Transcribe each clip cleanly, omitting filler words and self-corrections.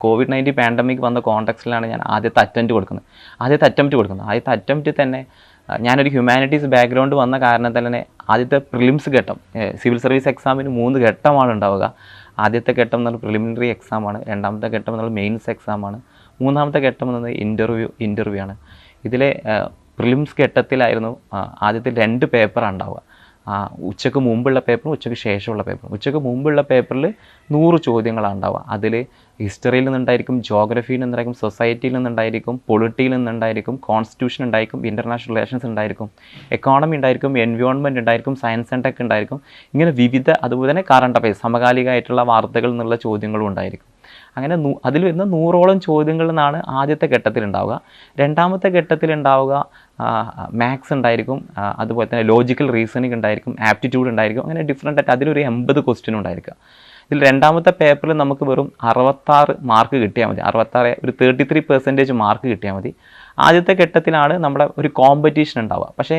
COVID-19 pandemic വന്ന കോണ്ടെക്സ്റ്റിലാണ് ഞാൻ ആദ്യത്തെ അറ്റംപ്റ്റ് തന്നെ ഞാനൊരു ഹ്യൂമാനിറ്റീസ് ബാക്ക്ഗ്രൗണ്ട് വന്ന കാരണം തന്നെ ആദ്യത്തെ പ്രിലിംസ് ഘട്ടം സിവിൽ സർവീസ് എക്സാമിന് 3 ഘട്ടമാണ് ഉണ്ടാവുക. ആദ്യത്തെ ഘട്ടം എന്ന് പറഞ്ഞാൽ പ്രിലിമിനറി എക്സാമാണ്, രണ്ടാമത്തെ ഘട്ടം എന്ന് പറഞ്ഞാൽ മെയിൻസ് എക്സാമാണ്, മൂന്നാമത്തെ ഘട്ടം എന്ന് പറഞ്ഞാൽ ഇൻ്റർവ്യൂ ആണ്. ഇതിലെ പ്രിലിംസ് ഘട്ടത്തിലായിരുന്നു ആദ്യത്തെ 2 പേപ്പറാണ് ഉണ്ടാവുക. ഉച്ചയ്ക്ക് മുമ്പുള്ള പേപ്പറും ഉച്ചയ്ക്ക് ശേഷമുള്ള പേപ്പറും. ഉച്ചയ്ക്ക് മുമ്പുള്ള പേപ്പറിൽ 100 ചോദ്യങ്ങളാണ് ഉണ്ടാവുക. അതിൽ ഹിസ്റ്ററിയിൽ നിന്നുണ്ടായിരിക്കും, ജോഗ്രഫിയിൽ നിന്നുണ്ടായിരിക്കും, സൊസൈറ്റിയിൽ നിന്നുണ്ടായിരിക്കും, പൊളിറ്റിയിൽ നിന്നുണ്ടായിരിക്കും, കോൺസ്റ്റിറ്റ്യൂഷൻ ഉണ്ടായിരിക്കും, ഇൻ്റർനാഷണൽ റിലേഷൻസ് ഉണ്ടായിരിക്കും, എക്കോണമി ഉണ്ടായിരിക്കും, എൻവയോൺമെൻറ്റ് ഉണ്ടായിരിക്കും, സയൻസ് ആൻഡ് ടെക് ഉണ്ടായിരിക്കും. ഇങ്ങനെ വിവിധ, അതുപോലെ തന്നെ കറണ്ട് അഫയേഴ്സ്, സമകാലികമായിട്ടുള്ള വാർത്തകൾ എന്നുള്ള ചോദ്യങ്ങളും ഉണ്ടായിരിക്കും. അങ്ങനെ അതിൽ വരുന്ന 100ഓളം ചോദ്യങ്ങളിൽ നിന്നാണ് ആദ്യത്തെ ഘട്ടത്തിലുണ്ടാവുക. രണ്ടാമത്തെ ഘട്ടത്തിലുണ്ടാവുക മാത്സ് ഉണ്ടായിരിക്കും, അതുപോലെ തന്നെ ലോജിക്കൽ റീസണിങ് ഉണ്ടായിരിക്കും, ആപ്റ്റിറ്റ്യൂഡ് ഉണ്ടായിരിക്കും. അങ്ങനെ ഡിഫറെൻ്റ് ആയിട്ട് അതിലൊരു 80 ക്വസ്റ്റ്യൻ ഉണ്ടായിരിക്കുക. ഇതിൽ രണ്ടാമത്തെ പേപ്പറിൽ നമുക്ക് വെറും 66 മാർക്ക് കിട്ടിയാൽ മതി. 66 ഒരു 33% മാർക്ക് കിട്ടിയാൽ മതി. ആദ്യത്തെ ഘട്ടത്തിലാണ് നമ്മുടെ ഒരു കോമ്പറ്റീഷൻ ഉണ്ടാവുക. പക്ഷേ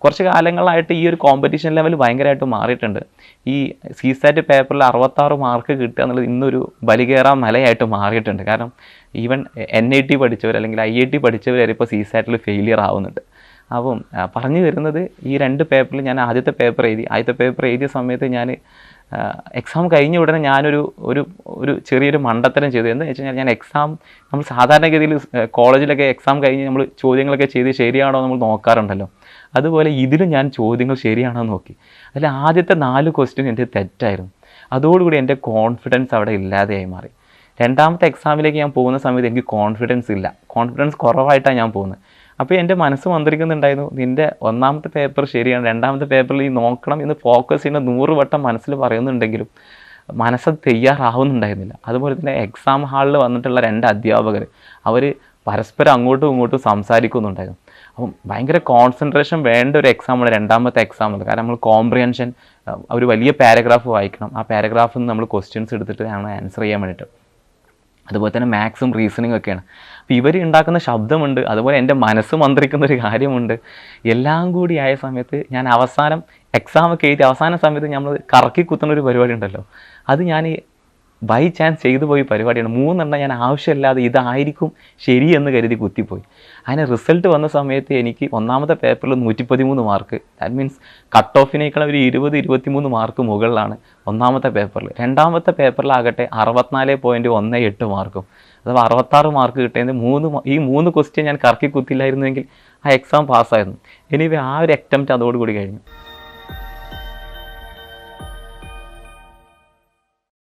കുറച്ച് കാലങ്ങളായിട്ട് ഈ ഒരു കോമ്പറ്റീഷൻ ലെവൽ ഭയങ്കരമായിട്ട് മാറിയിട്ടുണ്ട്. ഈ CSAT പേപ്പറിൽ 66 മാർക്ക് കിട്ടുക എന്നുള്ളത് ഇന്നൊരു ബലികേറാ മലയായിട്ട് മാറിയിട്ടുണ്ട്. കാരണം ഈവൻ NIT പഠിച്ചവർ അല്ലെങ്കിൽ IIT പഠിച്ചവർ വരെ ഇപ്പോൾ CSATൽ ഫെയിലിയർ ആവുന്നുണ്ട്. അപ്പം പറഞ്ഞു വരുന്നത്, ഈ 2 പേപ്പറിൽ ഞാൻ ആദ്യത്തെ പേപ്പർ എഴുതിയ സമയത്ത് ഞാൻ എക്സാം കഴിഞ്ഞ ഉടനെ ഞാനൊരു ചെറിയൊരു മണ്ടത്തരം ചെയ്തു. എന്താ വെച്ച് കഴിഞ്ഞാൽ, നമ്മൾ സാധാരണഗതിയിൽ കോളേജിലൊക്കെ എക്സാം കഴിഞ്ഞ് നമ്മൾ ചോദ്യങ്ങളൊക്കെ ചെയ്ത് ശരിയാണോ നമ്മൾ നോക്കാറുണ്ടല്ലോ, അതുപോലെ ഇതിലും ഞാൻ ചോദ്യങ്ങൾ ശരിയാണോ നോക്കി. അതിൽ ആദ്യത്തെ 4 ക്വസ്റ്റ്യൻ എൻ്റെ തെറ്റായിരുന്നു. അതോടുകൂടി എൻ്റെ കോൺഫിഡൻസ് അവിടെ ഇല്ലാതെയായി മാറി. രണ്ടാമത്തെ എക്സാമിലേക്ക് ഞാൻ പോകുന്ന സമയത്ത് എനിക്ക് കോൺഫിഡൻസ് കുറവായിട്ടാണ് ഞാൻ പോകുന്നത്. അപ്പോൾ എൻ്റെ മനസ്സ് മന്ത്രിക്കുന്നുണ്ടായിരുന്നു, നിൻ്റെ ഒന്നാമത്തെ പേപ്പർ ശരിയാണ്, രണ്ടാമത്തെ പേപ്പറിൽ ഈ നോക്കണം എന്ന് ഫോക്കസ് ചെയ്യുന്ന 100 വട്ടം മനസ്സിൽ പറയുന്നുണ്ടെങ്കിലും മനസ്സത് തയ്യാറാവുന്നുണ്ടായിരുന്നില്ല. അതുപോലെ തന്നെ എക്സാം ഹാളിൽ വന്നിട്ടുള്ള 2 അധ്യാപകർ, അവർ പരസ്പരം അങ്ങോട്ടും ഇങ്ങോട്ടും സംസാരിക്കുന്നുണ്ടായിരുന്നു. അപ്പം ഭയങ്കര കോൺസെൻട്രേഷൻ വേണ്ട ഒരു എക്സാമാണ് രണ്ടാമത്തെ എക്സാം ഉള്ളത്. കാരണം നമ്മൾ കോംപ്രിഹെൻഷൻ, ഒരു വലിയ പാരഗ്രാഫ് വായിക്കണം, ആ പാരഗ്രാഫിൽ നിന്ന് നമ്മൾ ക്വസ്റ്റ്യൻസ് എടുത്തിട്ട് ആണ് ആൻസർ ചെയ്യാൻ വേണ്ടിയിട്ട്. അതുപോലെ തന്നെ മാത്സും റീസണിങ് ഒക്കെയാണ്. അപ്പോൾ ഇവർ ഉണ്ടാക്കുന്ന ശബ്ദമുണ്ട്, അതുപോലെ എൻ്റെ മനസ്സ് മന്ത്രിക്കുന്ന ഒരു കാര്യമുണ്ട്. എല്ലാം കൂടി ആയ സമയത്ത് ഞാൻ അവസാനം എക്സാമൊക്കെ എഴുതി അവസാന സമയത്ത് നമ്മൾ കറക്കി കുത്തുന്ന ഒരു പരിപാടി ഉണ്ടല്ലോ, അത് ഞാൻ ബൈ ചാൻസ് ചെയ്തു പോയി പരിപാടിയാണ്. 3 എണ്ണം ഞാൻ ആവശ്യമില്ലാതെ ഇതായിരിക്കും ശരിയെന്ന് കരുതി കുത്തിപ്പോയി. അതിന് റിസൾട്ട് വന്ന സമയത്ത് എനിക്ക് ഒന്നാമത്തെ പേപ്പറിൽ 113 മാർക്ക്, ദാറ്റ് മീൻസ് കട്ട് ഓഫിനേക്കാൾ ഒരു 20-23 മാർക്ക് മുകളിലാണ് ഒന്നാമത്തെ പേപ്പറിൽ. രണ്ടാമത്തെ പേപ്പറിലാകട്ടെ 64.18 മാർക്കും, അഥവാ 66 മാർക്ക് കിട്ടിയത് ഈ 3 ക്വസ്റ്റ്യൻ ഞാൻ കറക്കി കുത്തില്ലായിരുന്നെങ്കിൽ ആ എക്സാം പാസ്സായിരുന്നു. എനിവേ ആ ഒരു അറ്റംപ്റ്റ് അതോടുകൂടി കഴിഞ്ഞു.